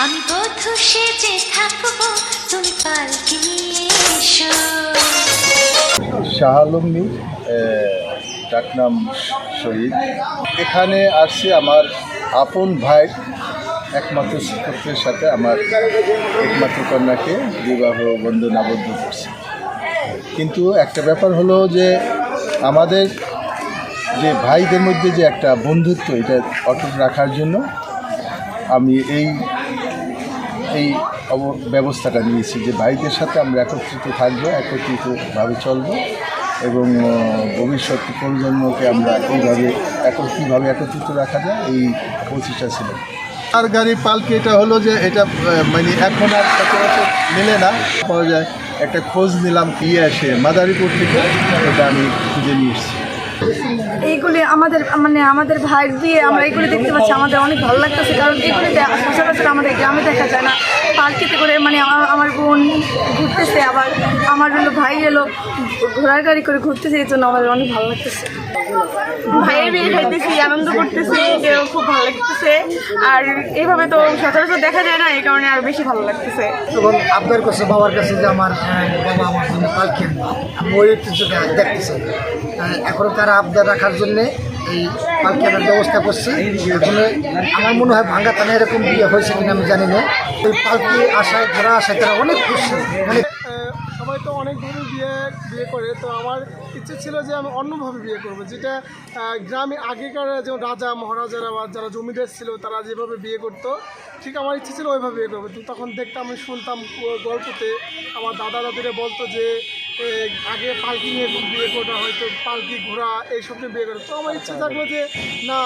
আমি বধূ সেজে থাকবো, তুমি পালকি নিয়ে এসো। শাহ আলম মীর, ডাকনাম শহীদ। এখানে আসছি আমার আপন ভাই একমাত্র পুত্রের সাথে আমার একমাত্র কন্যাকে বিবাহ বন্ধন আবদ্ধ করছে। কিন্তু একটা ব্যাপার হলো যে আমাদের যে ভাইদের মধ্যে যে একটা বন্ধুত্ব, এটা অটুট রাখার জন্য আমি এই ব্যবস্থাটা নিয়েছি যে ভাইদের সাথে আমরা একত্রিত থাকবো, একত্রিতভাবে চলবো এবং ভবিষ্যৎ প্রজন্মকে আমরা কীভাবে একত্রিত রাখা যায় এই প্রচেষ্টা ছিল। আর গাড়ি পালকি এটা হলো যে এটা মানে এখন আর সচরাচর মেলে না, পাওয়া যায়। একটা খোঁজ নিলাম আসে মাদারীপুর থেকে, এটা আমি খুঁজে নিয়ে এসেছি। এইগুলি আমাদের ভাই দিয়ে আমরা এইগুলি দেখতে পাচ্ছি, আমাদের অনেক ভালো লাগতেছে। কারণ এইগুলি সচরাচর আমাদের গ্রামে দেখা যায় না। পালকিতে করে আমার বোন ঘুরতেছে, আবার আমার ভাই এলো ঘোড়ার গাড়ি করে ঘুরতেছে, এই জন্য আমাদের অনেক ভালো লাগতেছে। ভাইয়ের বিয়ে খাইতেছি, আনন্দ করতেছি, খুব ভালো লাগতেছে। আর এইভাবে তো সচরাচর দেখা যায় না, এই কারণে আরও বেশি ভালো লাগতেছে। তখন আবদার করছে বাবার কাছে যে আমার বাবা আমার জন্য পালকি আনবে, আমি ওই ঐতিহ্যটা দেখতেছি। এখন তারা আবদার রাখার জন্যে এই পালকি আনার ব্যবস্থা করছে। এখন আমার মনে হয় ভাঙ্গা থানায় এরকম বিয়ে হয়েছে কিনা আমি জানি না। ওই পালকি আসায় ঘোরা আসায় তারা অনেক খুশি। সবাই তো অনেকভাবে বিয়ে করে, তো আমার ইচ্ছে ছিল যে আমি অন্যভাবে বিয়ে করব, যেটা গ্রামে আগেকার যেমন রাজা মহারাজারা বা যারা জমিদার ছিল তারা যেভাবে বিয়ে করতো, ঠিক আমার ইচ্ছে ছিল ওইভাবে বিয়ে করবো। কিন্তু তখন দেখতাম, আমি শুনতাম গল্পতে আমার দাদা দাদিরা বলতো যে আগে পালকি নিয়ে বিয়ে করা হয়তো, পালকি ঘোড়া এইসব নিয়ে বিয়ে করে। তো আমার ইচ্ছে থাকলো যে না,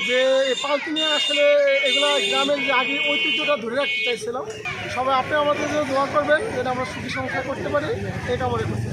যে পালকি নিয়ে আসলে এগুলো গ্রামের যে আগে ঐতিহ্যটা ধরে রাখতে চাইছিলাম। সবাই আপনি আমাদের জন্য দোয়া করবেন যেন আমরা সুখী সংসার করতে পারি, এই কামনা করছি।